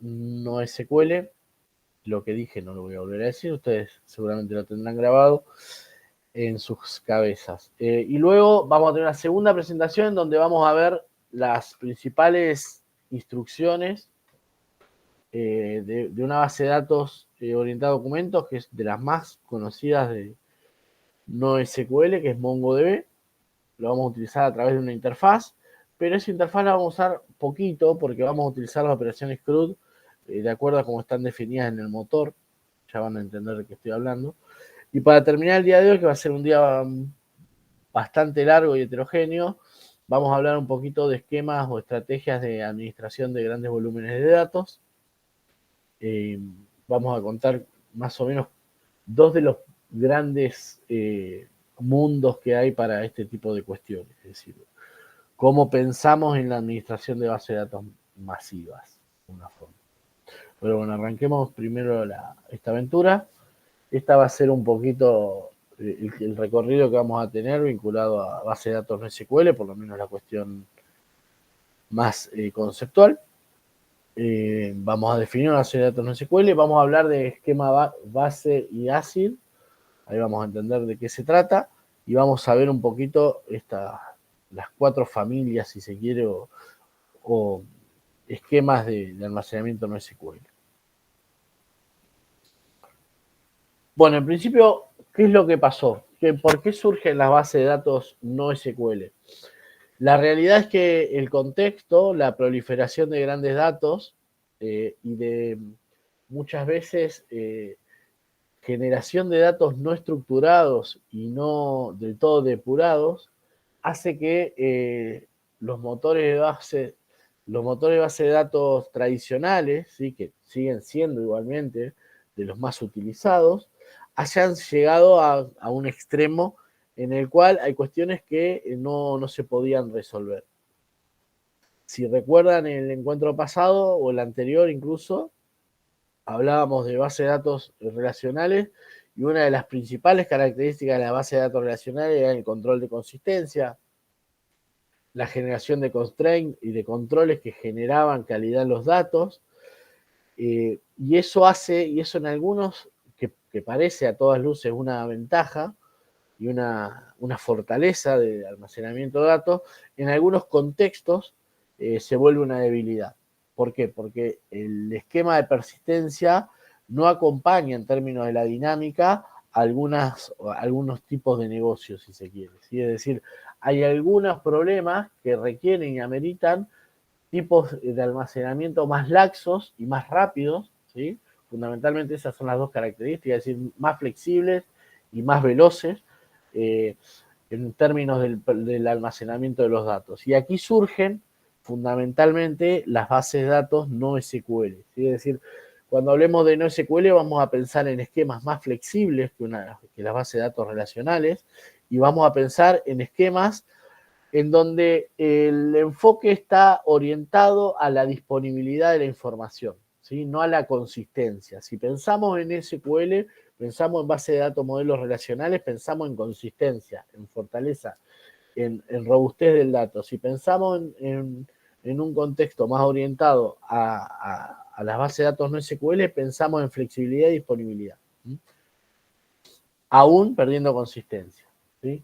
NoSQL. Lo que dije no lo voy a volver a decir, ustedes seguramente lo tendrán grabado en sus cabezas. Y luego vamos a tener una segunda presentación donde vamos a ver las principales instrucciones de una base de datos orientada a documentos, que es de las más conocidas de NoSQL, que es MongoDB. Lo vamos a utilizar a través de una interfaz, pero esa interfaz la vamos a usar poquito porque vamos a utilizar las operaciones CRUD de acuerdo a cómo están definidas en el motor. Ya van a entender de qué estoy hablando. Y para terminar el día de hoy, que va a ser un día bastante largo y heterogéneo, vamos a hablar un poquito de esquemas o estrategias de administración de grandes volúmenes de datos. Vamos a contar más o menos dos de los grandes mundos que hay para este tipo de cuestiones. Es decir, cómo pensamos en la administración de bases de datos masivas, de una forma. Pero bueno, arranquemos primero esta aventura. Esta va a ser un poquito el recorrido que vamos a tener vinculado a base de datos NoSQL, por lo menos la cuestión más conceptual. Vamos a definir una base de datos NoSQL, vamos a hablar de esquema base y ACID, ahí vamos a entender de qué se trata, y vamos a ver un poquito las cuatro familias, si se quiere, o esquemas de almacenamiento NoSQL. Bueno, en principio, ¿qué es lo que pasó? ¿Por qué surgen las bases de datos NoSQL? La realidad es que el contexto, la proliferación de grandes datos y de muchas veces generación de datos no estructurados y no del todo depurados, hace que los motores de base de datos tradicionales, ¿sí?, que siguen siendo igualmente de los más utilizados, hayan llegado a un extremo en el cual hay cuestiones que no se podían resolver. Si recuerdan el encuentro pasado o el anterior incluso, hablábamos de bases de datos relacionales y una de las principales características de la base de datos relacionales era el control de consistencia, la generación de constraints y de controles que generaban calidad en los datos, y eso en algunos, que parece a todas luces una ventaja y una fortaleza de almacenamiento de datos, en algunos contextos se vuelve una debilidad. ¿Por qué? Porque el esquema de persistencia no acompaña en términos de la dinámica algunos tipos de negocios, si se quiere, ¿sí? Es decir, hay algunos problemas que requieren y ameritan tipos de almacenamiento más laxos y más rápidos, ¿sí? Fundamentalmente esas son las dos características, es decir, más flexibles y más veloces en términos del almacenamiento de los datos. Y aquí surgen fundamentalmente las bases de datos NoSQL, ¿sí? Es decir, cuando hablemos de NoSQL vamos a pensar en esquemas más flexibles que las bases de datos relacionales y vamos a pensar en esquemas en donde el enfoque está orientado a la disponibilidad de la información, ¿sí?, no a la consistencia. Si pensamos en SQL, pensamos en base de datos modelos relacionales, pensamos en consistencia, en fortaleza, en robustez del dato. Si pensamos en un contexto más orientado a las bases de datos no SQL, pensamos en flexibilidad y disponibilidad, ¿sí?, aún perdiendo consistencia, ¿sí?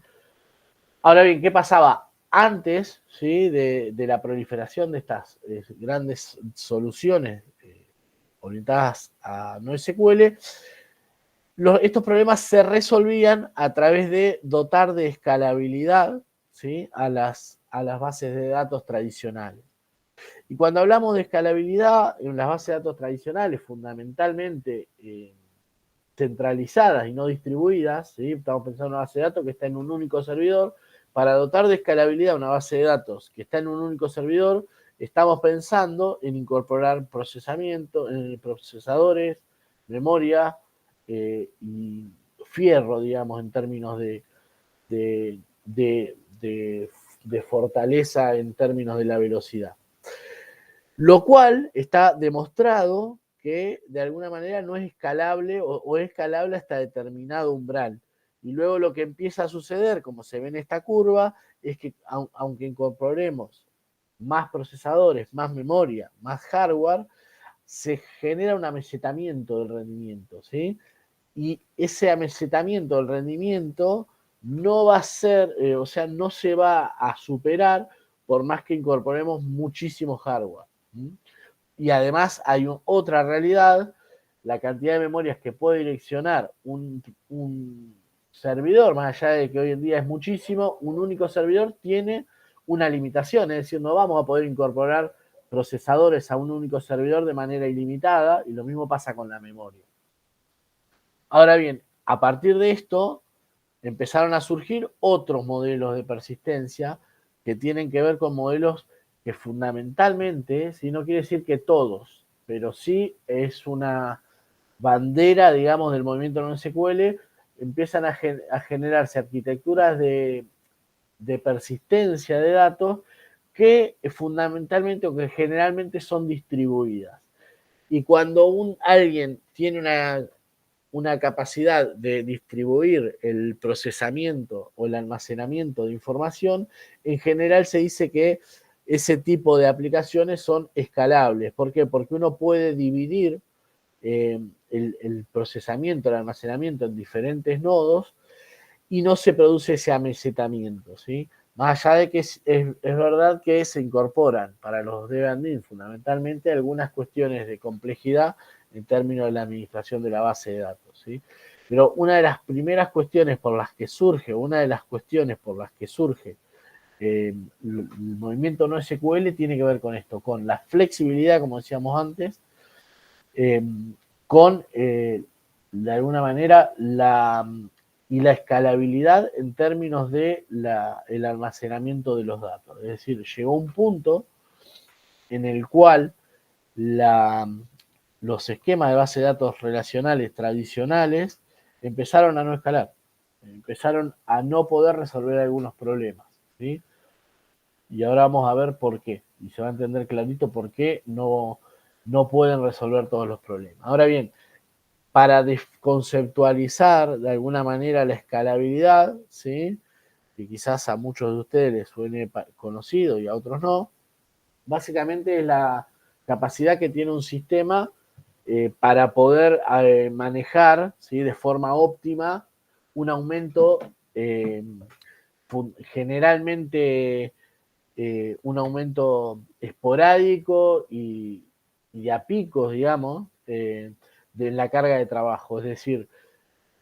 Ahora bien, ¿qué pasaba antes, ¿sí?, de la proliferación de estas grandes soluciones orientadas a NoSQL? Estos problemas se resolvían a través de dotar de escalabilidad, ¿sí?, a las bases de datos tradicionales. Y cuando hablamos de escalabilidad en las bases de datos tradicionales, fundamentalmente centralizadas y no distribuidas, ¿sí?, estamos pensando en una base de datos que está en un único servidor. Para dotar de escalabilidad una base de datos que está en un único servidor, estamos pensando en incorporar procesamiento, procesadores, memoria y fierro, digamos, en términos de fortaleza, en términos de la velocidad. Lo cual está demostrado que de alguna manera no es escalable o es escalable hasta determinado umbral. Y luego lo que empieza a suceder, como se ve en esta curva, es que aunque incorporemos más procesadores, más memoria, más hardware, se genera un amesetamiento del rendimiento, ¿sí? Y ese amesetamiento del rendimiento no va a ser, o sea, no se va a superar por más que incorporemos muchísimo hardware. Y además hay otra realidad, la cantidad de memorias que puede direccionar un servidor, más allá de que hoy en día es muchísimo, un único servidor tiene una limitación, es decir, no vamos a poder incorporar procesadores a un único servidor de manera ilimitada, y lo mismo pasa con la memoria. Ahora bien, a partir de esto empezaron a surgir otros modelos de persistencia que tienen que ver con modelos que fundamentalmente, si no quiere decir que todos, pero sí es una bandera, digamos, del movimiento NoSQL, empiezan a generarse arquitecturas de persistencia de datos que fundamentalmente o que generalmente son distribuidas. Y cuando alguien tiene una capacidad de distribuir el procesamiento o el almacenamiento de información, en general se dice que ese tipo de aplicaciones son escalables. ¿Por qué? Porque uno puede dividir el procesamiento, el almacenamiento en diferentes nodos y no se produce ese amesetamiento, ¿sí? Más allá de que es verdad que se incorporan para los Debian fundamentalmente algunas cuestiones de complejidad en términos de la administración de la base de datos, ¿sí? Pero una de las primeras cuestiones por las que surge, el movimiento NoSQL tiene que ver con esto, con la flexibilidad, como decíamos antes, con, de alguna manera, la escalabilidad en términos de el almacenamiento de los datos. Es decir, llegó un punto en el cual los esquemas de base de datos relacionales tradicionales empezaron a no escalar, empezaron a no poder resolver algunos problemas, ¿sí? Y ahora vamos a ver por qué, y se va a entender clarito por qué no pueden resolver todos los problemas. Ahora bien, para conceptualizar de alguna manera la escalabilidad, ¿sí?, que quizás a muchos de ustedes les suene conocido y a otros no, básicamente es la capacidad que tiene un sistema para poder manejar, ¿sí?, de forma óptima un aumento generalmente un aumento esporádico y a picos, digamos, de la carga de trabajo. Es decir,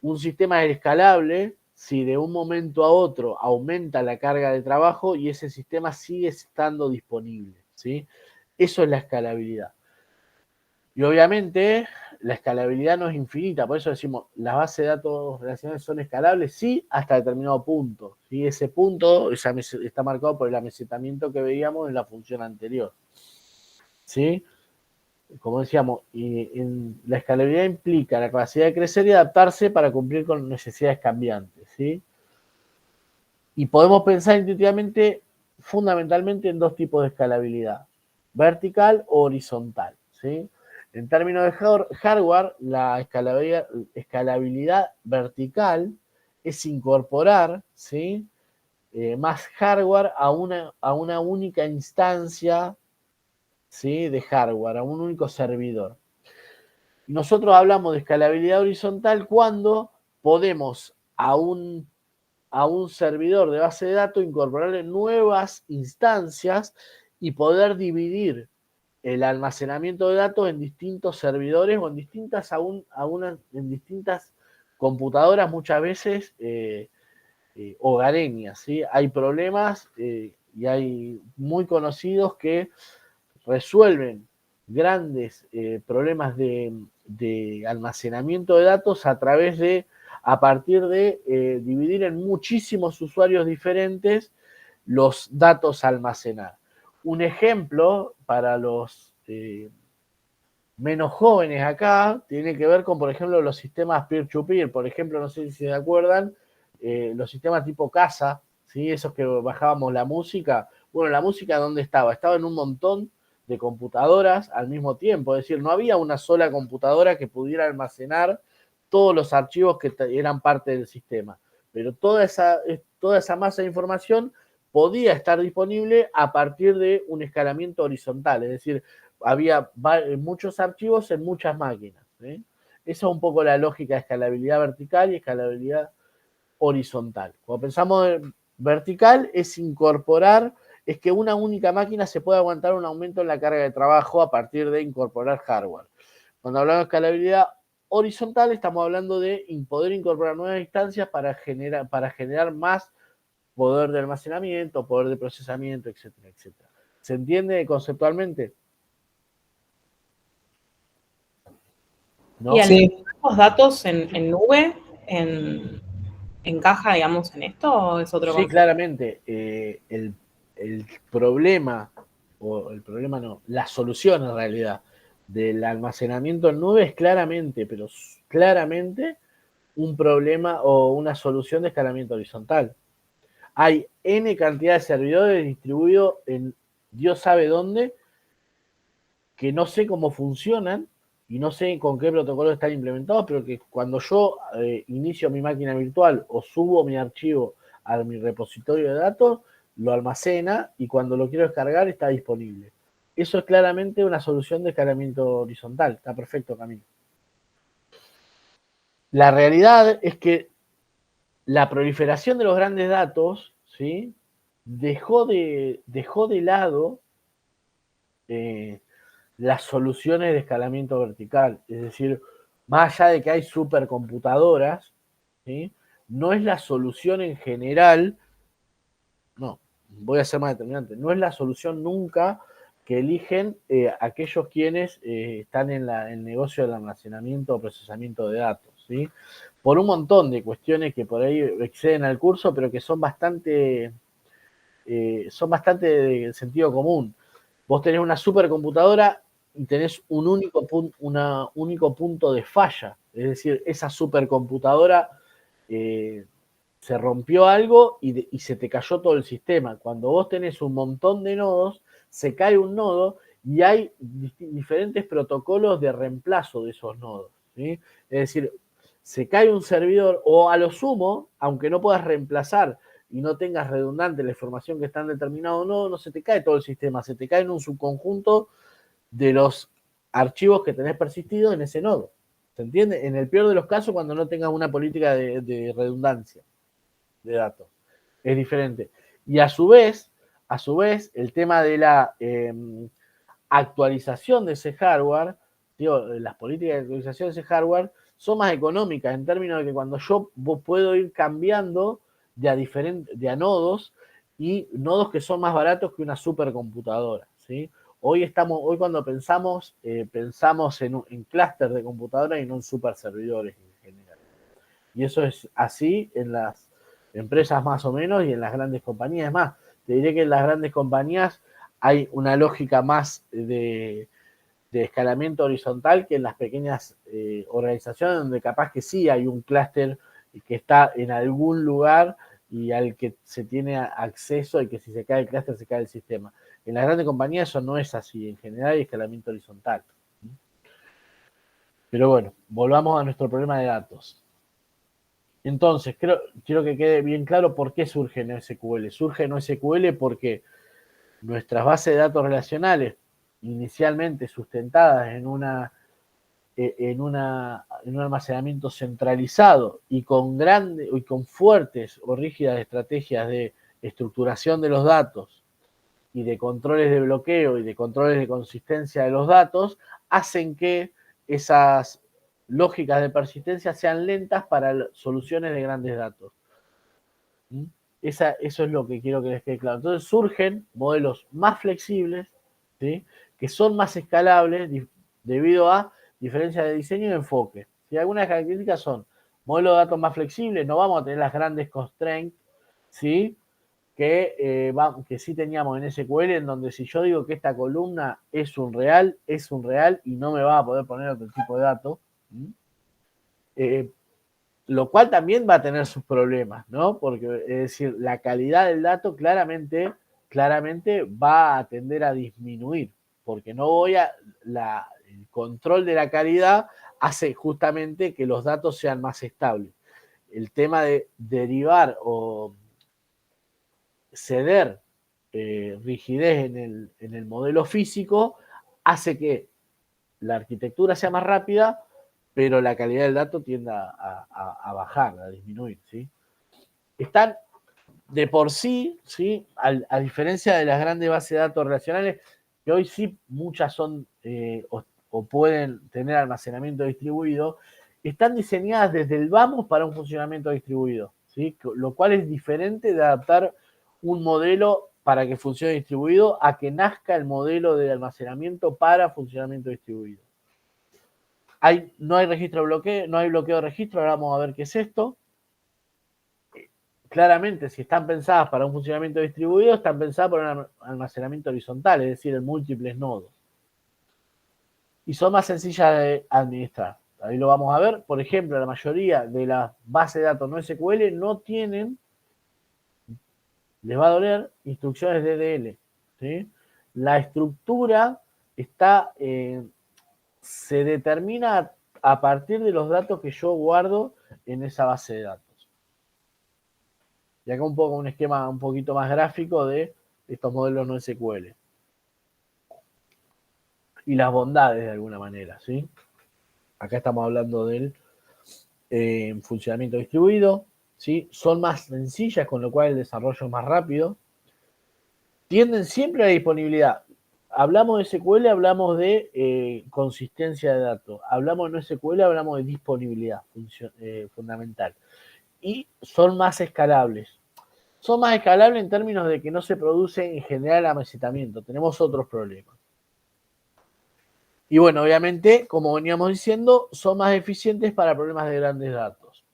un sistema es escalable si de un momento a otro aumenta la carga de trabajo y ese sistema sigue estando disponible, ¿sí? Eso es la escalabilidad. Y obviamente la escalabilidad no es infinita, por eso decimos, las bases de datos relacionales son escalables, sí, hasta determinado punto. ¿Sí? Ese punto está marcado por el amesetamiento que veíamos en la función anterior. ¿Sí? Como decíamos, la escalabilidad implica la capacidad de crecer y adaptarse para cumplir con necesidades cambiantes, ¿sí? Y podemos pensar intuitivamente, fundamentalmente, en dos tipos de escalabilidad, vertical o horizontal, ¿sí? En términos de hardware, la escalabilidad vertical es incorporar, ¿sí?, más hardware a una única instancia, ¿sí?, de hardware, a un único servidor. Nosotros hablamos de escalabilidad horizontal cuando podemos a un servidor de base de datos incorporarle nuevas instancias y poder dividir el almacenamiento de datos en distintos servidores o en distintas en distintas computadoras, muchas veces hogareñas, ¿sí? Hay problemas y hay muy conocidos que resuelven grandes problemas de almacenamiento de datos a partir de dividir en muchísimos usuarios diferentes los datos a almacenar. Un ejemplo para los menos jóvenes acá tiene que ver con, por ejemplo, los sistemas peer-to-peer. Por ejemplo, no sé si se acuerdan, los sistemas tipo casa, ¿sí?, esos que bajábamos la música. Bueno, la música, ¿dónde estaba? Estaba en un montón de computadoras al mismo tiempo. Es decir, no había una sola computadora que pudiera almacenar todos los archivos que eran parte del sistema. Pero toda esa masa de información podía estar disponible a partir de un escalamiento horizontal. Es decir, había muchos archivos en muchas máquinas. ¿Sí? Esa es un poco la lógica de escalabilidad vertical y escalabilidad horizontal. Cuando pensamos en vertical, es incorporar, es que una única máquina se puede aguantar un aumento en la carga de trabajo a partir de incorporar hardware. Cuando hablamos de escalabilidad horizontal, estamos hablando de poder incorporar nuevas instancias para generar más poder de almacenamiento, poder de procesamiento, etcétera, etcétera. ¿Se entiende conceptualmente? ¿No? ¿Y los datos en nube encaja, digamos, en esto o es otro Sí, concepto? claramente. El problema, o el problema no, la solución en realidad del almacenamiento en nube es claramente, pero claramente un problema o una solución de escalamiento horizontal. Hay N cantidad de servidores distribuidos en Dios sabe dónde, que no sé cómo funcionan y no sé con qué protocolos están implementados, pero que cuando yo inicio mi máquina virtual o subo mi archivo a mi repositorio de datos, lo almacena y cuando lo quiero descargar está disponible. Eso es claramente una solución de escalamiento horizontal. Está perfecto, Camilo. La realidad es que la proliferación de los grandes datos, ¿sí? dejó de lado eh, las soluciones de escalamiento vertical. Es decir, más allá de que hay supercomputadoras, ¿sí? No es la solución en general, no, voy a ser más determinante, no es la solución nunca que eligen aquellos quienes están en el negocio del almacenamiento o procesamiento de datos, ¿sí? Por un montón de cuestiones que por ahí exceden al curso, pero que son bastante de sentido común. Vos tenés una supercomputadora y tenés único punto de falla. Es decir, esa supercomputadora se rompió algo y se te cayó todo el sistema. Cuando vos tenés un montón de nodos, se cae un nodo y hay diferentes protocolos de reemplazo de esos nodos. ¿Sí? Es decir, se cae un servidor o a lo sumo, aunque no puedas reemplazar y no tengas redundante la información que está en determinado nodo, no se te cae todo el sistema, se te cae en un subconjunto de los archivos que tenés persistidos en ese nodo. ¿Se entiende? En el peor de los casos, cuando no tengas una política de redundancia de datos. Es diferente. Y a su vez, el tema de la actualización de ese hardware, digo, las políticas de actualización de ese hardware son más económicas en términos de que cuando yo puedo ir cambiando de a nodos y nodos que son más baratos que una supercomputadora, ¿sí? Hoy cuando pensamos en clúster de computadoras y no en super servidores en general. Y eso es así en las empresas más o menos y en las grandes compañías. Es más, te diré que en las grandes compañías hay una lógica más de escalamiento horizontal que en las pequeñas organizaciones donde capaz que sí hay un clúster que está en algún lugar y al que se tiene acceso y que si se cae el clúster se cae el sistema. En las grandes compañías eso no es así, en general hay escalamiento horizontal. Pero bueno, volvamos a nuestro problema de datos. Entonces, quiero que quede bien claro por qué surge NoSQL. Surge NoSQL porque nuestras bases de datos relacionales, inicialmente sustentadas en un almacenamiento centralizado y con fuertes o rígidas estrategias de estructuración de los datos y de controles de bloqueo y de controles de consistencia de los datos, hacen que esas lógicas de persistencia sean lentas para soluciones de grandes datos. Eso es lo que quiero que les quede claro. Entonces surgen modelos más flexibles, ¿sí? Que son más escalables debido a diferencias de diseño y de enfoque. ¿Sí? Algunas características son modelos de datos más flexibles, no vamos a tener las grandes constraints, ¿sí? Que sí teníamos en SQL, en donde si yo digo que esta columna es un real y no me va a poder poner otro tipo de dato. Lo cual también va a tener sus problemas, ¿no? Porque, es decir, la calidad del dato claramente va a tender a disminuir, porque el control de la calidad hace justamente que los datos sean más estables. El tema de derivar o ceder rigidez en el modelo físico hace que la arquitectura sea más rápida, pero la calidad del dato tiende a bajar, a disminuir, ¿sí? Están de por sí, ¿sí? A diferencia de las grandes bases de datos relacionales, que hoy sí muchas son o pueden tener almacenamiento distribuido, están diseñadas desde el vamos para un funcionamiento distribuido, ¿sí? Lo cual es diferente de adaptar un modelo para que funcione distribuido a que nazca el modelo de almacenamiento para funcionamiento distribuido. No hay registro de bloqueo, no hay bloqueo de registro, ahora vamos a ver qué es esto. Claramente, si están pensadas para un funcionamiento distribuido, están pensadas para un almacenamiento horizontal, es decir, en múltiples nodos. Y son más sencillas de administrar. Ahí lo vamos a ver. Por ejemplo, la mayoría de las bases de datos no SQL no tienen, les va a doler, instrucciones DDL, ¿sí? La estructura está, se determina a partir de los datos que yo guardo en esa base de datos. Y acá un poco un esquema un poquito más gráfico de estos modelos no SQL. Y las bondades de alguna manera, ¿sí? Acá estamos hablando del funcionamiento distribuido, ¿sí? Son más sencillas, con lo cual el desarrollo es más rápido. Tienden siempre a la disponibilidad. Hablamos de SQL, hablamos de consistencia de datos. Hablamos de no SQL, hablamos de disponibilidad fundamental. Y son más escalables. Son más escalables en términos de que no se produce en general amesetamiento. Tenemos otros problemas. Y bueno, obviamente, como veníamos diciendo, son más eficientes para problemas de grandes datos.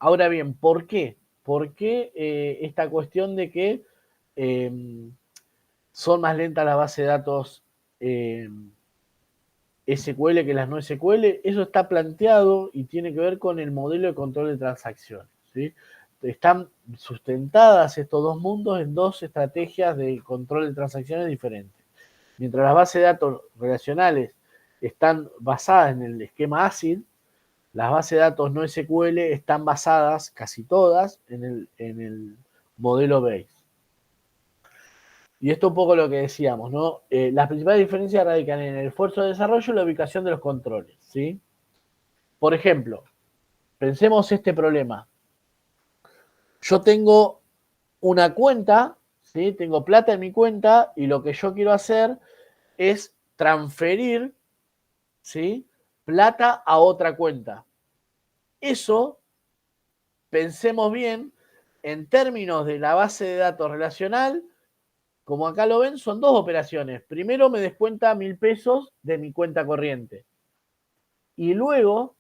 Ahora bien, ¿por qué? ¿Por qué esta cuestión de que son más lentas las bases de datos SQL que las no SQL? Eso está planteado y tiene que ver con el modelo de control de transacciones, ¿sí? Están sustentadas estos dos mundos en dos estrategias de control de transacciones diferentes. Mientras las bases de datos relacionales están basadas en el esquema ACID, las bases de datos no SQL están basadas, casi todas, en el modelo Bayes. Y esto es un poco lo que decíamos, ¿no? Las principales diferencias radican en el esfuerzo de desarrollo y la ubicación de los controles, ¿sí? Por ejemplo, pensemos este problema. Yo tengo una cuenta, ¿sí? Tengo plata en mi cuenta y lo que yo quiero hacer es transferir, ¿sí? Plata a otra cuenta. Eso, pensemos bien, en términos de la base de datos relacional, como acá lo ven, son dos operaciones. Primero me descuenta 1.000 pesos de mi cuenta corriente. Y luego,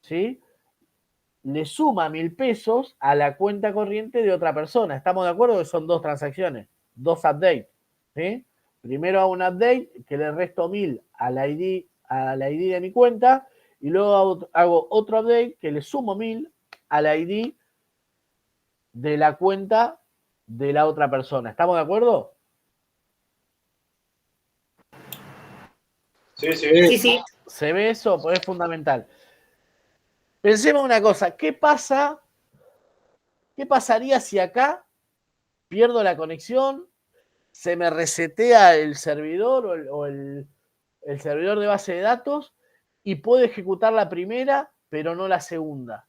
¿sí? Le suma 1.000 pesos a la cuenta corriente de otra persona. ¿Estamos de acuerdo que son dos transacciones? Dos updates, ¿sí? Primero hago un update que le resto 1.000 al ID de mi cuenta y luego hago otro update que le sumo 1.000 al ID de la cuenta de la otra persona. ¿Estamos de acuerdo? Sí, sí. Sí, sí. ¿Se ve eso? Pues es fundamental. Pensemos una cosa, ¿qué pasaría si acá pierdo la conexión, se me resetea el servidor o el servidor de base de datos y puedo ejecutar la primera, pero no la segunda?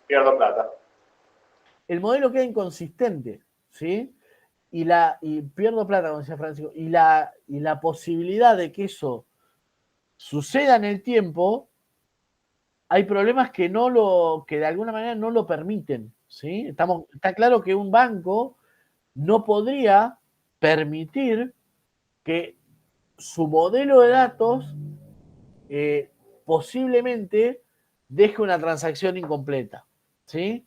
Pierdo plata. El modelo queda inconsistente, ¿sí? Y pierdo plata, como decía Francisco, y la posibilidad de que eso suceda en el tiempo, hay problemas que de alguna manera no lo permiten, ¿sí? Está claro que un banco no podría permitir que su modelo de datos posiblemente deje una transacción incompleta, ¿sí?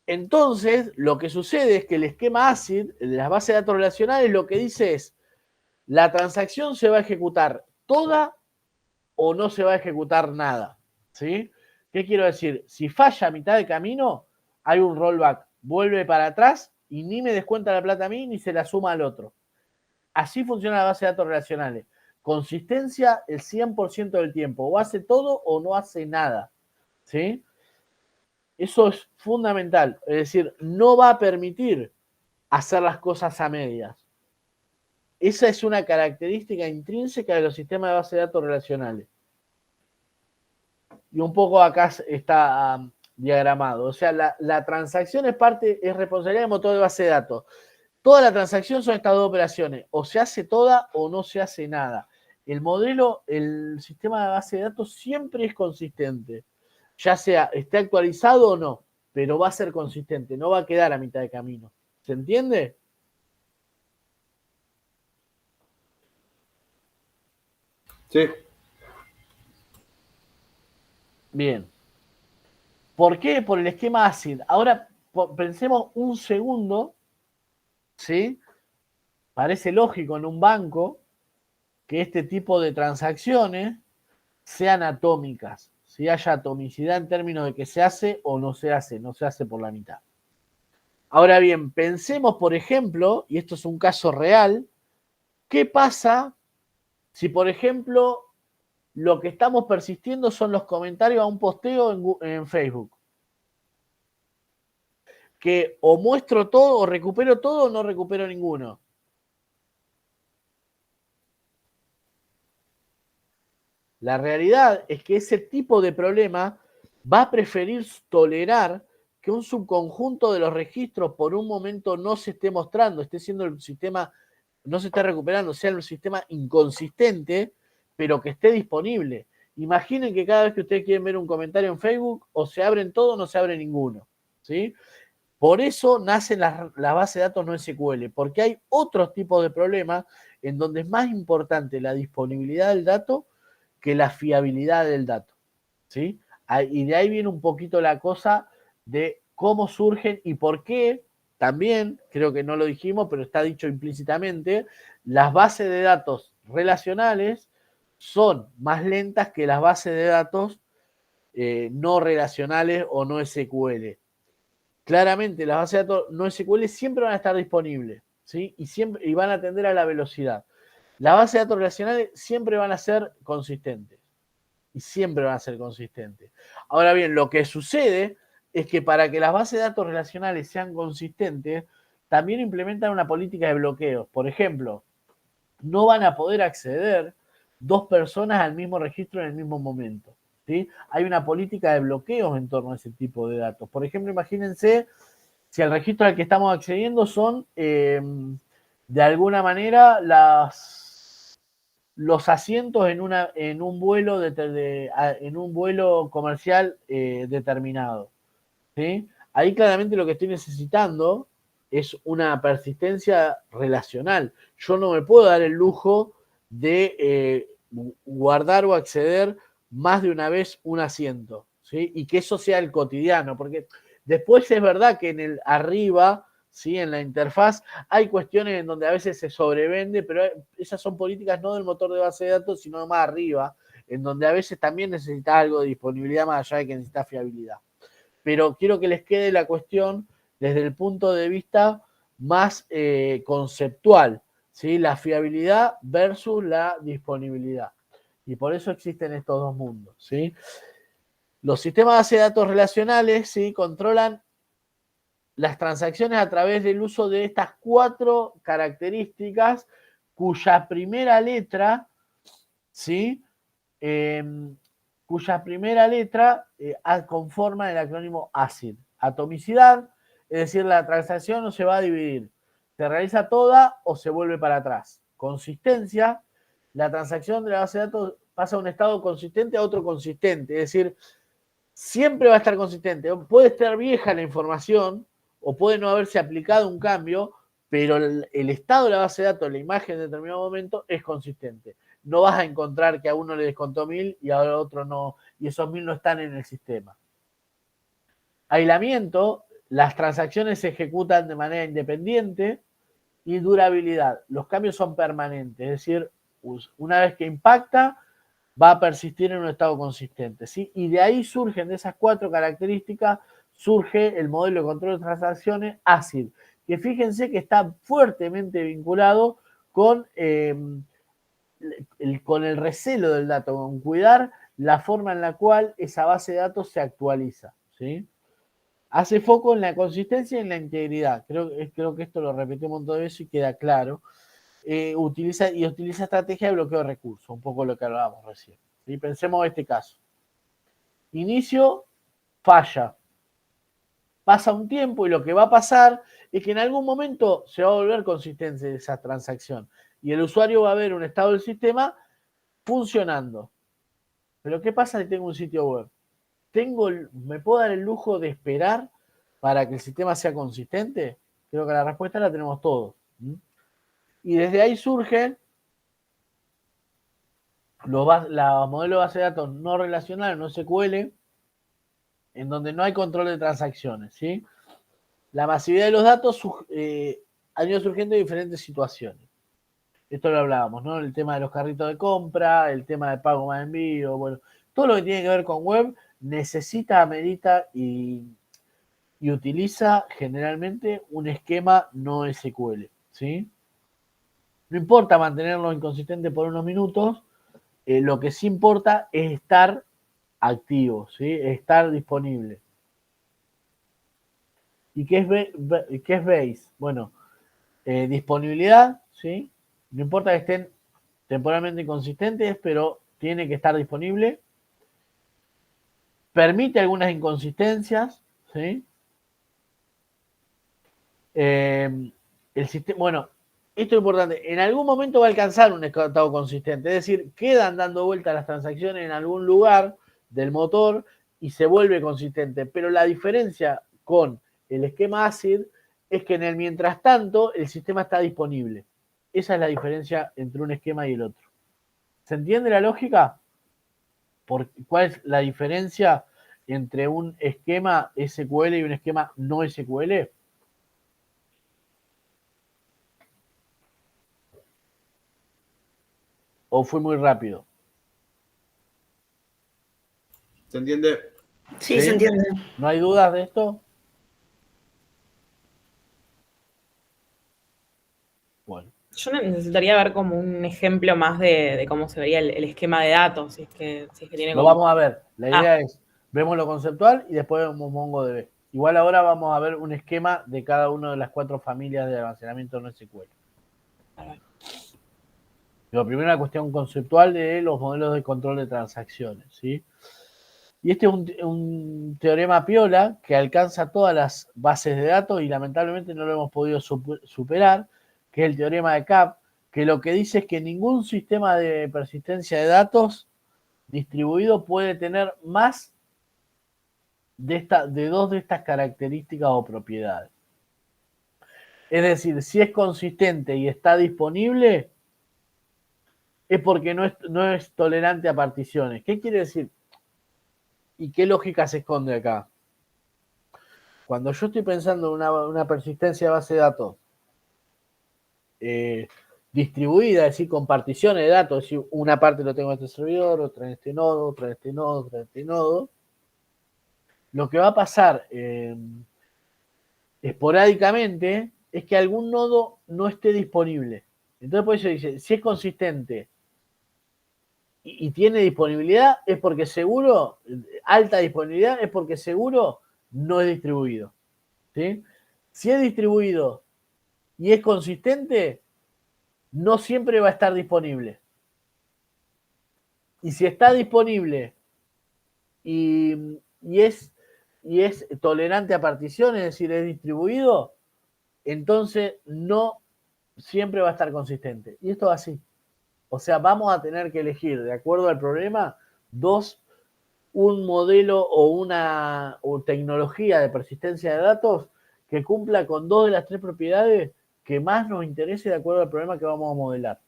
Entonces, lo que sucede es que el esquema ACID de las bases de datos relacionales lo que dice es, la transacción se va a ejecutar toda o no se va a ejecutar nada, ¿sí? ¿Qué quiero decir? Si falla a mitad de camino, hay un rollback, vuelve para atrás y ni me descuenta la plata a mí ni se la suma al otro. Así funciona la base de datos relacionales. Consistencia el 100% del tiempo. O hace todo o no hace nada, ¿sí? Eso es fundamental. Es decir, no va a permitir hacer las cosas a medias. Esa es una característica intrínseca de los sistemas de base de datos relacionales. Y un poco acá está diagramado. O sea, la transacción es responsabilidad del motor de base de datos. Toda la transacción son estas dos operaciones. O se hace toda o no se hace nada. El modelo, el sistema de base de datos siempre es consistente. Ya sea esté actualizado o no, pero va a ser consistente. No va a quedar a mitad de camino. ¿Se entiende? Sí. Bien. ¿Por qué? Por el esquema ACID. Ahora pensemos un segundo, ¿sí? Parece lógico en un banco que este tipo de transacciones sean atómicas, si haya atomicidad en términos de que se hace o no se hace por la mitad. Ahora bien, pensemos, por ejemplo, y esto es un caso real, ¿qué pasa si, por ejemplo, lo que estamos persistiendo son los comentarios a un posteo en Facebook? Que o muestro todo, o recupero todo, o no recupero ninguno. La realidad es que ese tipo de problema va a preferir tolerar que un subconjunto de los registros por un momento no se esté mostrando, esté siendo el sistema, no se esté recuperando, sea el sistema inconsistente, pero que esté disponible. Imaginen que cada vez que ustedes quieren ver un comentario en Facebook, o se abren todos o no se abre ninguno, ¿sí? Por eso nacen las bases de datos no SQL, porque hay otros tipos de problemas en donde es más importante la disponibilidad del dato que la fiabilidad del dato, ¿sí? Y de ahí viene un poquito la cosa de cómo surgen y por qué también, creo que no lo dijimos, pero está dicho implícitamente, las bases de datos relacionales son más lentas que las bases de datos no relacionales o no SQL. Claramente las bases de datos no SQL siempre van a estar disponibles, ¿sí? Y van a tender a la velocidad. Las bases de datos relacionales siempre van a ser consistentes. Y siempre van a ser consistentes. Ahora bien, lo que sucede es que para que las bases de datos relacionales sean consistentes, también implementan una política de bloqueos. Por ejemplo, no van a poder acceder dos personas al mismo registro en el mismo momento, ¿sí? Hay una política de bloqueos en torno a ese tipo de datos. Por ejemplo, imagínense si el registro al que estamos accediendo son, de alguna manera, los asientos en un vuelo en un vuelo comercial determinado, ¿sí? Ahí claramente lo que estoy necesitando es una persistencia relacional. Yo no me puedo dar el lujo de guardar o acceder más de una vez un asiento, ¿sí? Y que eso sea el cotidiano, porque después es verdad que en el arriba, ¿sí? En la interfaz hay cuestiones en donde a veces se sobrevende, pero esas son políticas no del motor de base de datos, sino más arriba, en donde a veces también necesitas algo de disponibilidad más allá de que necesitas fiabilidad. Pero quiero que les quede la cuestión desde el punto de vista más conceptual, ¿sí? La fiabilidad versus la disponibilidad. Y por eso existen estos dos mundos, ¿sí? Los sistemas de base de datos relacionales, ¿sí? Controlan las transacciones a través del uso de estas 4 características cuya primera letra, ¿sí? Cuya primera letra conforma el acrónimo ACID. Atomicidad, es decir, la transacción no se va a dividir. Se realiza toda o se vuelve para atrás. Consistencia, la transacción de la base de datos pasa de un estado consistente a otro consistente. Es decir, siempre va a estar consistente. Puede estar vieja la información o puede no haberse aplicado un cambio, pero el estado de la base de datos, la imagen en determinado momento es consistente. No vas a encontrar que a uno le descontó 1000 y a otro no, y esos 1000 no están en el sistema. Aislamiento, las transacciones se ejecutan de manera independiente. Y durabilidad, los cambios son permanentes, es decir, una vez que impacta, va a persistir en un estado consistente, ¿sí? Y de ahí surgen, de esas 4 características, surge el modelo de control de transacciones ACID, que fíjense que está fuertemente vinculado con el recelo del dato, con cuidar la forma en la cual esa base de datos se actualiza, ¿sí? hace foco en la consistencia y en la integridad. Creo que esto lo repetí un montón de veces y queda claro. Utiliza estrategia de bloqueo de recursos, un poco lo que hablábamos recién. ¿Sí? Pensemos en este caso. Inicio, falla. Pasa un tiempo y lo que va a pasar es que en algún momento se va a volver consistente esa transacción y el usuario va a ver un estado del sistema funcionando. Pero ¿qué pasa si tengo un sitio web? ¿Me puedo dar el lujo de esperar para que el sistema sea consistente? Creo que la respuesta la tenemos todos. Y desde ahí surgen los modelos de base de datos no relacionales, no SQL, en donde no hay control de transacciones, ¿sí? La masividad de los datos han ido surgiendo en diferentes situaciones. Esto lo hablábamos, ¿no? El tema de los carritos de compra, el tema de pago más envío, bueno, todo lo que tiene que ver con web necesita, amerita y utiliza generalmente un esquema no SQL, ¿sí? No importa mantenerlo inconsistente por unos minutos, lo que sí importa es estar activo, ¿sí? Estar disponible. ¿Y qué es base? Bueno, disponibilidad, ¿sí? No importa que estén temporalmente inconsistentes, pero tiene que estar disponible. Permite algunas inconsistencias, ¿sí? El sistema, bueno, esto es importante. En algún momento va a alcanzar un estado consistente, es decir, quedan dando vueltas las transacciones en algún lugar del motor y se vuelve consistente. Pero la diferencia con el esquema ACID es que en el mientras tanto el sistema está disponible. Esa es la diferencia entre un esquema y el otro. ¿Se entiende la lógica? ¿Cuál es la diferencia entre un esquema SQL y un esquema no SQL? ¿O fue muy rápido? ¿Se entiende? Sí, se entiende. ¿No hay dudas de esto? Bueno. Yo necesitaría ver como un ejemplo más de cómo se vería el esquema de datos, si es que tiene Lo como... vamos a ver. La idea es, vemos lo conceptual y después vemos MongoDB. Igual ahora vamos a ver un esquema de cada una de las 4 familias de almacenamiento no SQL. Lo primero, la cuestión conceptual de los modelos de control de transacciones, ¿sí? Y este es un teorema piola que alcanza todas las bases de datos y lamentablemente no lo hemos podido superar, que es el teorema de CAP, que lo que dice es que ningún sistema de persistencia de datos distribuido puede tener más de 2 de estas características o propiedades. Es decir, si es consistente y está disponible, es porque no es tolerante a particiones. ¿Qué quiere decir? ¿Y qué lógica se esconde acá? Cuando yo estoy pensando en una persistencia de base de datos distribuida, es decir, con particiones de datos, es decir, una parte lo tengo en este servidor, otra en este nodo, otra en este nodo, otra en este nodo, lo que va a pasar esporádicamente es que algún nodo no esté disponible. Entonces por eso dice, si es consistente y tiene disponibilidad, es porque seguro, alta disponibilidad, es porque seguro no es distribuido. ¿Sí? Si es distribuido y es consistente, no siempre va a estar disponible. Y si está disponible y es tolerante a particiones, es decir, es distribuido, entonces no siempre va a estar consistente. Y esto va así. O sea, vamos a tener que elegir, de acuerdo al problema, un modelo o una tecnología de persistencia de datos que cumpla con 2 de las 3 propiedades que más nos interese de acuerdo al problema que vamos a modelar.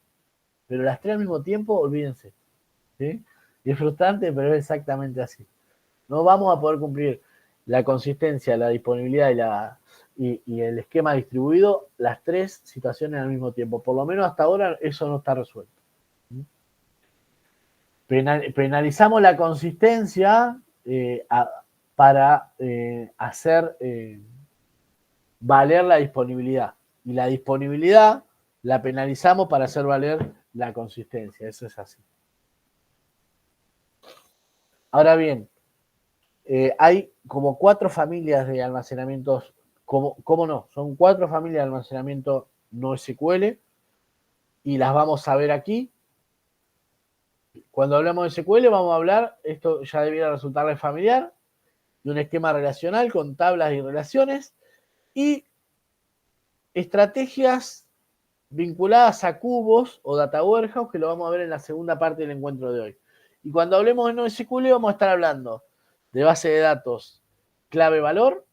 Pero las 3 al mismo tiempo, olvídense. ¿Sí? Y es frustrante, pero es exactamente así. No vamos a poder cumplir la consistencia, la disponibilidad y el esquema distribuido, las 3 situaciones al mismo tiempo. Por lo menos hasta ahora eso no está resuelto. Penalizamos la consistencia para hacer valer la disponibilidad. Y la disponibilidad la penalizamos para hacer valer la consistencia. Eso es así. Ahora bien, hay como 4 familias de almacenamientos, ¿cómo no? Son 4 familias de almacenamiento no SQL y las vamos a ver aquí. Cuando hablamos de SQL vamos a hablar, esto ya debiera resultarles familiar, de un esquema relacional con tablas y relaciones y estrategias vinculadas a cubos o data warehouse, que lo vamos a ver en la segunda parte del encuentro de hoy. Y cuando hablemos de NoSQL vamos a estar hablando de base de datos clave-valor,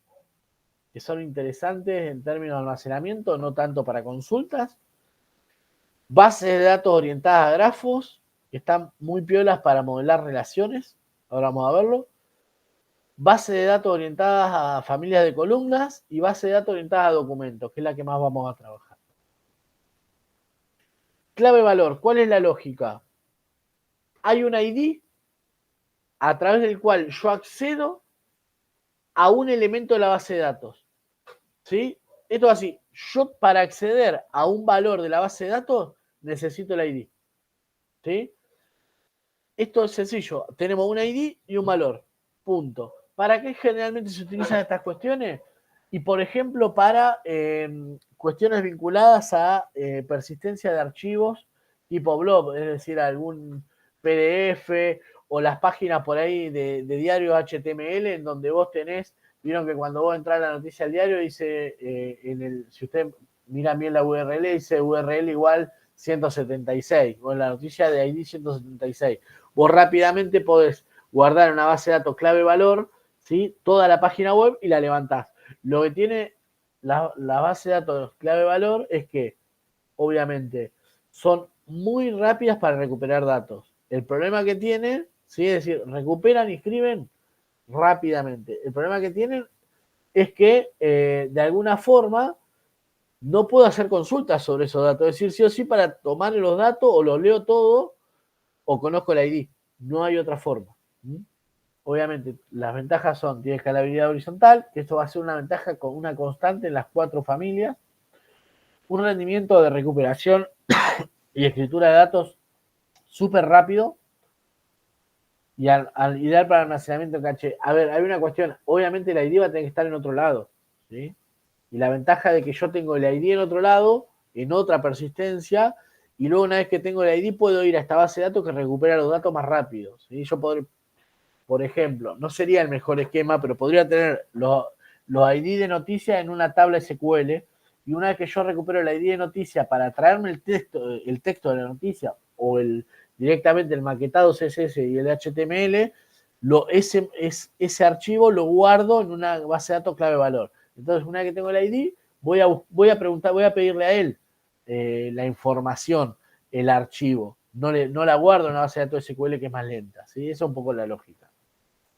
que son interesantes en términos de almacenamiento, no tanto para consultas. Bases de datos orientadas a grafos, que están muy piolas para modelar relaciones. Ahora vamos a verlo. Bases de datos orientadas a familias de columnas y bases de datos orientadas a documentos, que es la que más vamos a trabajar. Clave-valor, ¿cuál es la lógica? Hay un ID a través del cual yo accedo a un elemento de la base de datos. ¿Sí? Esto es así. Yo para acceder a un valor de la base de datos necesito el ID. ¿Sí? Esto es sencillo. Tenemos un ID y un valor. Punto. ¿Para qué generalmente se utilizan estas cuestiones? Y por ejemplo para cuestiones vinculadas a persistencia de archivos tipo blob, es decir, algún PDF o las páginas por ahí de diarios HTML en donde vos tenés, vieron que cuando vos entras a la noticia del diario dice, si usted mira bien la URL, dice URL igual 176, o en la noticia de ID 176. Vos rápidamente podés guardar en una base de datos clave-valor, ¿sí? Toda la página web y la levantás. Lo que tiene la base de datos clave-valor es que, obviamente, son muy rápidas para recuperar datos. El problema que tienen, ¿sí? Es decir, recuperan y escriben rápidamente. El problema que tienen es que, de alguna forma, no puedo hacer consultas sobre esos datos. Es decir, sí o sí, para tomar los datos, o los leo todo, o conozco el ID. No hay otra forma. Obviamente, las ventajas son, tiene escalabilidad horizontal, que esto va a ser una ventaja con una constante en las 4 familias, un rendimiento de recuperación y escritura de datos súper rápido y al ideal para almacenamiento en caché. A ver, hay una cuestión, obviamente el ID va a tener que estar en otro lado, ¿sí? Y la ventaja de que yo tengo el ID en otro lado, en otra persistencia, y luego una vez que tengo el ID puedo ir a esta base de datos que recupera los datos más rápido, ¿sí? Yo podré, por ejemplo, no sería el mejor esquema, pero podría tener los ID de noticias en una tabla SQL, y una vez que yo recupero el ID de noticia para traerme el texto de la noticia o directamente el maquetado CSS y el HTML, ese archivo lo guardo en una base de datos clave-valor. Entonces, una vez que tengo el ID, voy a pedirle a él la información, el archivo. No la guardo en una base de datos SQL que es más lenta, ¿sí? Esa es un poco la lógica.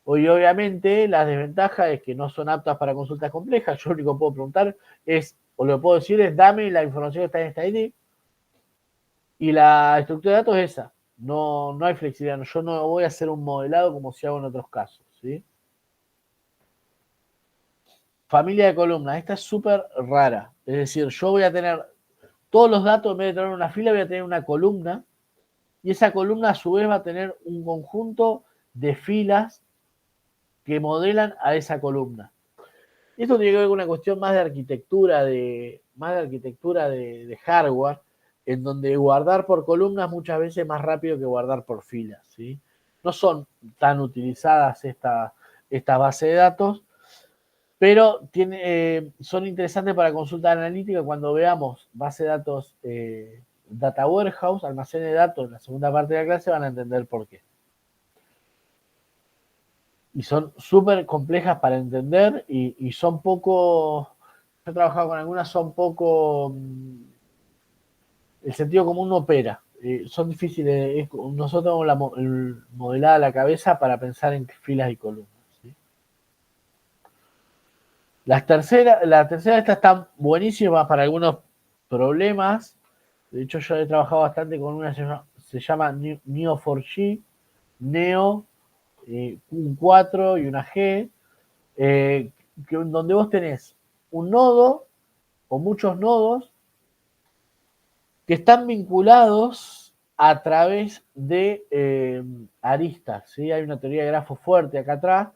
Hoy, obviamente, la desventaja es que no son aptas para consultas complejas. Yo lo único que puedo preguntar es, o lo que puedo decir es, dame la información que está en esta ID. Y la estructura de datos es esa. No hay flexibilidad. Yo no voy a hacer un modelado como si hago en otros casos, ¿sí? Familia de columnas. Esta es súper rara. Es decir, yo voy a tener todos los datos, en vez de tener una fila, voy a tener una columna. Y esa columna, a su vez, va a tener un conjunto de filas que modelan a esa columna. Esto tiene que ver con una cuestión más de arquitectura, de hardware, en donde guardar por columnas muchas veces es más rápido que guardar por filas, ¿sí? No son tan utilizadas estas bases de datos, pero son interesantes para consulta analítica cuando veamos base de datos data warehouse, almacén de datos en la segunda parte de la clase, van a entender por qué. Y son súper complejas para entender y son poco, yo he trabajado con algunas, son poco, el sentido común no opera, son difíciles, nosotros tenemos modelada la cabeza para pensar en filas y columnas, ¿sí? La tercera de estas están buenísimas para algunos problemas. De hecho, yo he trabajado bastante con una, se llama Neo4j, Neo, un 4 y una G, donde vos tenés un nodo o muchos nodos que están vinculados a través de aristas, ¿sí? Hay una teoría de grafo fuerte acá atrás,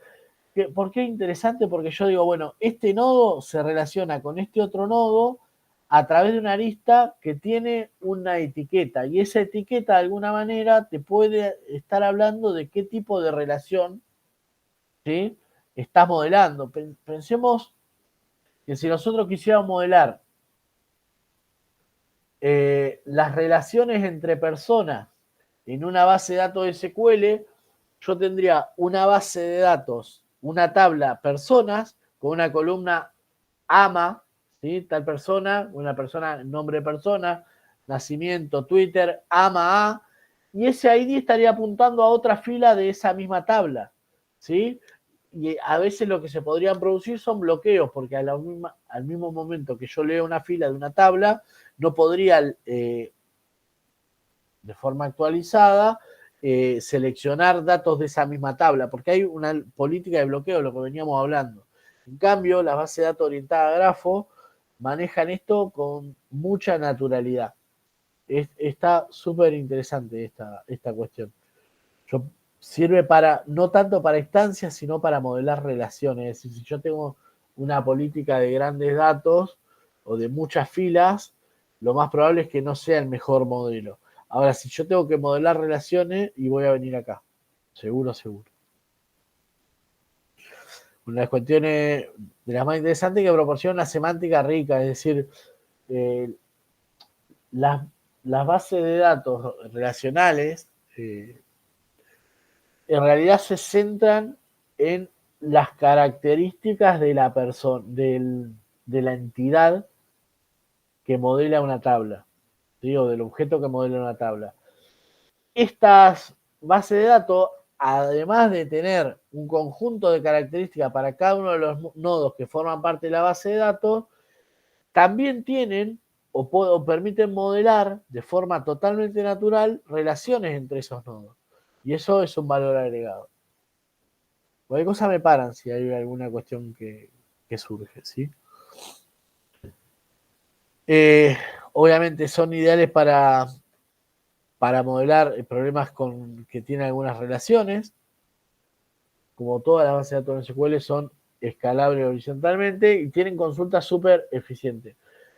¿Por qué es interesante? Porque yo digo, bueno, este nodo se relaciona con este otro nodo a través de una arista que tiene una etiqueta, y esa etiqueta de alguna manera te puede estar hablando de qué tipo de relación, ¿sí?, estás modelando. Pensemos que si nosotros quisiéramos modelar las relaciones entre personas en una base de datos SQL, yo tendría una base de datos, una tabla personas, con una columna AMA, ¿sí?, tal persona, una persona, nombre de persona, nacimiento, Twitter, AMA A, y ese ID estaría apuntando a otra fila de esa misma tabla, ¿sí? Y a veces lo que se podrían producir son bloqueos, porque al mismo momento que yo leo una fila de una tabla, no podría, de forma actualizada, seleccionar datos de esa misma tabla, porque hay una política de bloqueo, lo que veníamos hablando. En cambio, las bases de datos orientadas a grafo manejan esto con mucha naturalidad. Está súper interesante esta cuestión. Sirve para, no tanto para instancias, sino para modelar relaciones. Es decir, si yo tengo una política de grandes datos o de muchas filas, lo más probable es que no sea el mejor modelo. Ahora, si yo tengo que modelar relaciones, y voy a venir acá. Seguro. Una de las cuestiones de las más interesantes que proporciona una semántica rica, es decir, eh, las, las bases de datos relacionales en realidad se centran en las características de la persona, de la entidad que modela una tabla, ¿sí?, o del objeto que modela una tabla. Estas bases de datos, además de tener un conjunto de características para cada uno de los nodos que forman parte de la base de datos, también tienen o permiten modelar de forma totalmente natural relaciones entre esos nodos. Y eso es un valor agregado. Cualquier cosa me paran si hay alguna cuestión que surge, ¿sí? Obviamente son ideales para modelar problemas que tienen algunas relaciones. Como todas las bases de datos SQL son escalables horizontalmente y tienen consultas súper eficientes.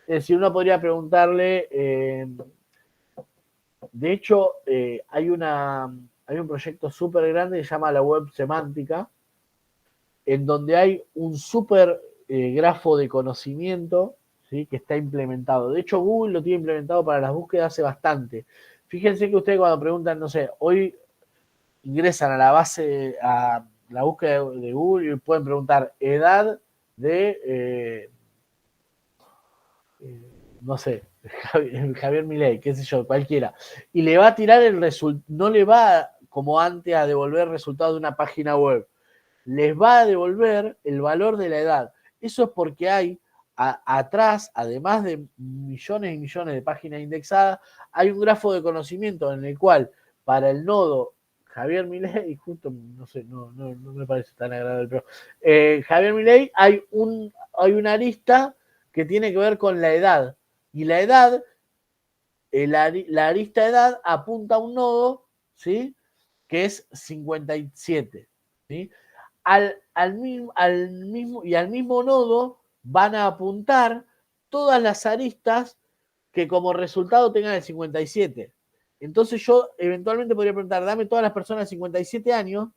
Es decir, uno podría preguntarle, de hecho, hay un proyecto súper grande que se llama la web semántica, en donde hay un súper grafo de conocimiento, ¿sí?, que está implementado. De hecho, Google lo tiene implementado para las búsquedas hace bastante. Fíjense que ustedes cuando preguntan, no sé, hoy ingresan a la base, a la búsqueda de Google y pueden preguntar edad de, no sé, Javier Milei, qué sé yo, cualquiera. Y le va a tirar el resultado, no le va como antes a devolver resultado de una página web, les va a devolver el valor de la edad. Eso es porque hay atrás, además de millones y millones de páginas indexadas, hay un grafo de conocimiento en el cual para el nodo Javier Milei, justo, no sé, no me parece tan agradable, pero Javier Milei hay una arista que tiene que ver con la edad. Y la edad, la arista edad apunta a un nodo, ¿sí?, que es 57, ¿sí? Al mismo nodo van a apuntar todas las aristas que como resultado tengan el 57. Entonces yo eventualmente podría preguntar, dame todas las personas de 57 años,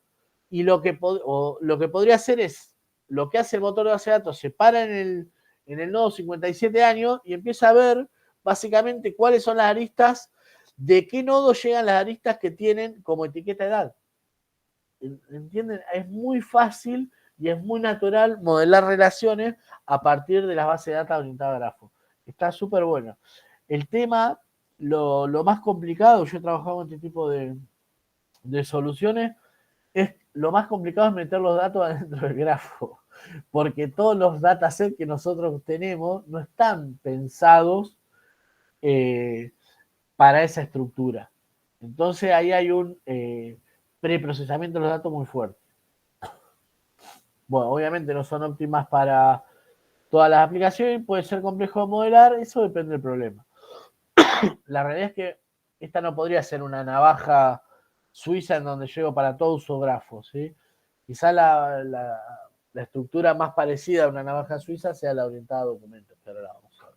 y lo que podría hacer es, lo que hace el motor de base de datos, se para en el nodo 57 años y empieza a ver básicamente cuáles son las aristas, de qué nodo llegan las aristas que tienen como etiqueta edad. ¿Entienden? Es muy fácil y es muy natural modelar relaciones a partir de las bases de datos orientadas a grafos. Está súper bueno. El tema, lo más complicado, yo he trabajado en este tipo de soluciones, lo más complicado es meter los datos adentro del grafo, porque todos los datasets que nosotros tenemos no están pensados para esa estructura. Entonces ahí hay un preprocesamiento de los datos muy fuerte. Bueno, obviamente no son óptimas para todas las aplicaciones, puede ser complejo de modelar, eso depende del problema. La realidad es que esta no podría ser una navaja suiza en donde llego para todo uso grafos, ¿sí? Quizá la estructura más parecida a una navaja suiza sea la orientada a documentos, pero ahora vamos a ver.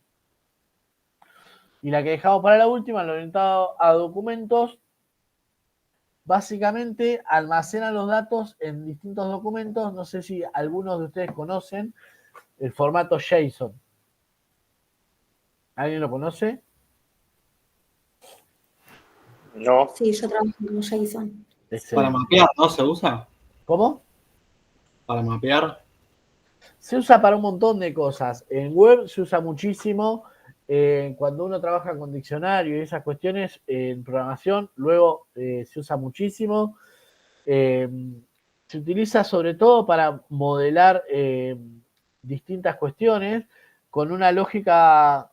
Y la que dejamos para la última, la orientada a documentos, básicamente almacena los datos en distintos documentos. No sé si algunos de ustedes conocen el formato JSON. ¿Alguien lo conoce? No. Sí, yo trabajo con JSON. Para Excelente. mapear, ¿no? ¿Se usa? ¿Cómo? Para mapear. Se usa para un montón de cosas. En web se usa muchísimo. Cuando uno trabaja con diccionario y esas cuestiones, en programación, luego se usa muchísimo. Se utiliza sobre todo para modelar distintas cuestiones con una lógica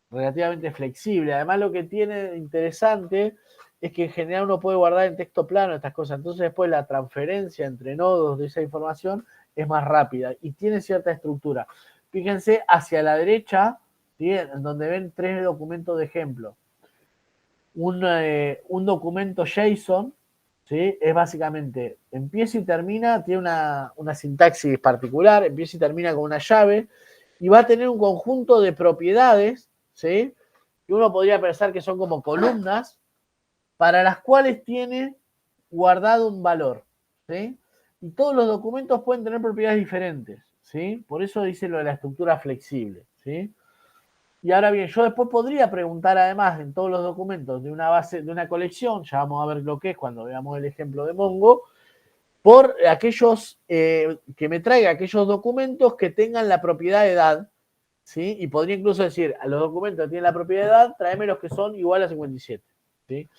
relativamente flexible. Además, lo que tiene de interesante es que en general uno puede guardar en texto plano estas cosas. Entonces, después la transferencia entre nodos de esa información es más rápida y tiene cierta estructura. Fíjense hacia la derecha, ¿sí? En donde ven 3 documentos de ejemplo. Un documento JSON, ¿sí? Es básicamente empieza y termina, tiene una sintaxis particular, empieza y termina con una llave y va a tener un conjunto de propiedades, ¿sí? Que uno podría pensar que son como columnas, para las cuales tiene guardado un valor, ¿sí? Y todos los documentos pueden tener propiedades diferentes, ¿sí? Por eso dice lo de la estructura flexible, ¿sí? Y ahora bien, yo después podría preguntar además en todos los documentos de una base, de una colección, ya vamos a ver lo que es cuando veamos el ejemplo de Mongo, por aquellos, que me traiga aquellos documentos que tengan la propiedad de edad, ¿sí? Y podría incluso decir, a los documentos que tienen la propiedad de edad, tráeme los que son igual a 57, ¿sí?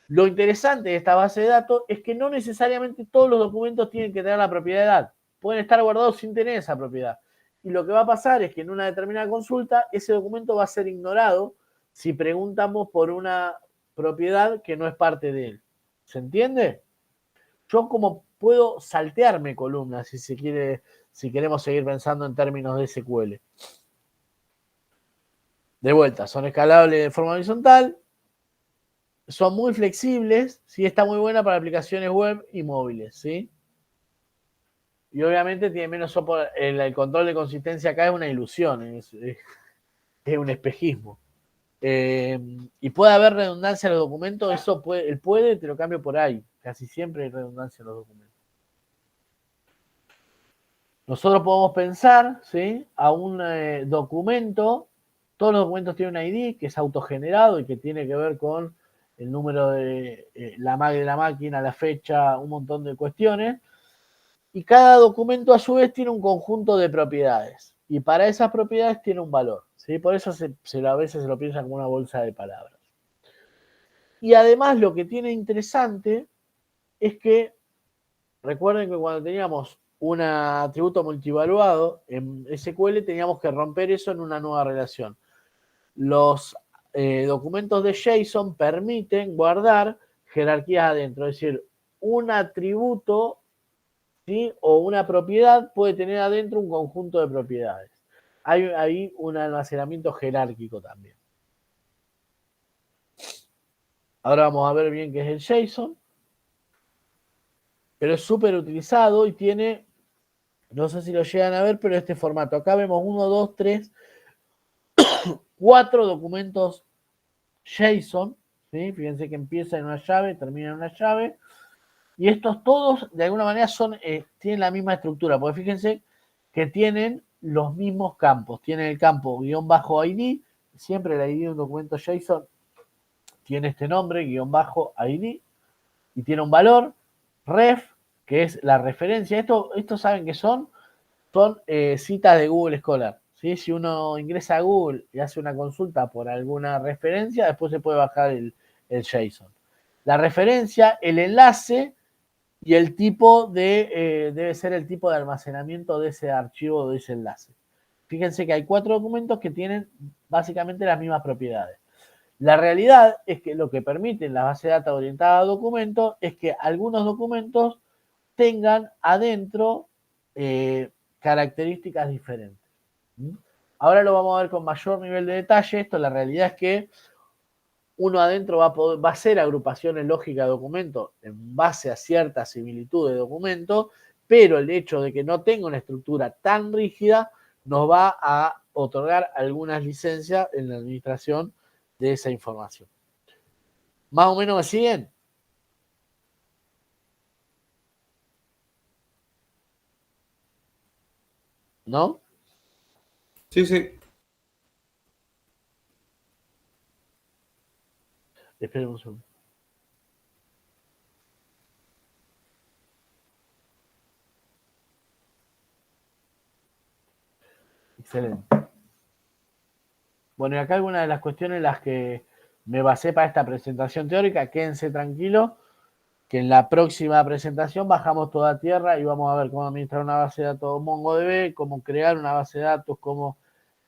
Lo interesante de esta base de datos es que no necesariamente todos los documentos tienen que tener la propiedad de edad. Pueden estar guardados sin tener esa propiedad. Y lo que va a pasar es que en una determinada consulta, ese documento va a ser ignorado si preguntamos por una propiedad que no es parte de él. ¿Se entiende? Yo como puedo saltearme columnas si se quiere, si queremos seguir pensando en términos de SQL. De vuelta, son escalables de forma horizontal, son muy flexibles, ¿sí? Está muy buena para aplicaciones web y móviles, ¿sí? Y obviamente tiene menos soporte. El control de consistencia acá es una ilusión, es un espejismo. Y puede haber redundancia en los documentos, eso puede, el puede te lo cambio por ahí. Casi siempre hay redundancia en los documentos. Nosotros podemos pensar, ¿sí? A un documento, todos los documentos tienen un ID que es autogenerado y que tiene que ver con el número de la MAC de la máquina, la fecha, un montón de cuestiones. Y cada documento a su vez tiene un conjunto de propiedades. Y para esas propiedades tiene un valor, ¿sí? Por eso a veces se lo piensa como una bolsa de palabras. Y además lo que tiene interesante es que, recuerden que cuando teníamos un atributo multivaluado en SQL teníamos que romper eso en una nueva relación. Los documentos de JSON permiten guardar jerarquías adentro, es decir, un atributo, ¿sí? O una propiedad puede tener adentro un conjunto de propiedades. Hay ahí un almacenamiento jerárquico también. Ahora vamos a ver bien qué es el JSON. Pero es súper utilizado y tiene, no sé si lo llegan a ver, pero este formato. Acá vemos 1, 2, 3, 4 documentos JSON, ¿sí? Fíjense que empieza en una llave, termina en una llave. Y estos todos, de alguna manera, tienen la misma estructura. Porque fíjense que tienen los mismos campos. Tienen el campo _ID. Siempre el ID de un documento JSON tiene este nombre, _ID. Y tiene un valor, ref, que es la referencia. Esto ¿saben qué son? Son citas de Google Scholar. ¿Sí? Si uno ingresa a Google y hace una consulta por alguna referencia, después se puede bajar el JSON. La referencia, el enlace y el tipo debe ser el tipo de almacenamiento de ese archivo o de ese enlace. Fíjense que hay 4 documentos que tienen básicamente las mismas propiedades. La realidad es que lo que permiten la base de datos orientada a documentos es que algunos documentos tengan adentro características diferentes. Ahora lo vamos a ver con mayor nivel de detalle. Esto la realidad es que uno adentro va a hacer agrupaciones lógicas de documentos en base a cierta similitud de documento, pero el hecho de que no tenga una estructura tan rígida nos va a otorgar algunas licencias en la administración de esa información. ¿Más o menos me siguen? ¿No? Sí, sí. Esperen un segundo. Excelente. Bueno, y acá algunas de las cuestiones en las que me basé para esta presentación teórica, quédense tranquilos, que en la próxima presentación bajamos toda a tierra y vamos a ver cómo administrar una base de datos MongoDB, cómo crear una base de datos, cómo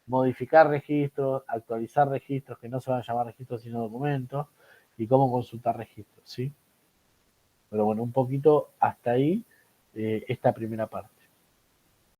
modificar registros, actualizar registros que no se van a llamar registros sino documentos y cómo consultar registros, ¿sí? Pero bueno, un poquito hasta ahí esta primera parte.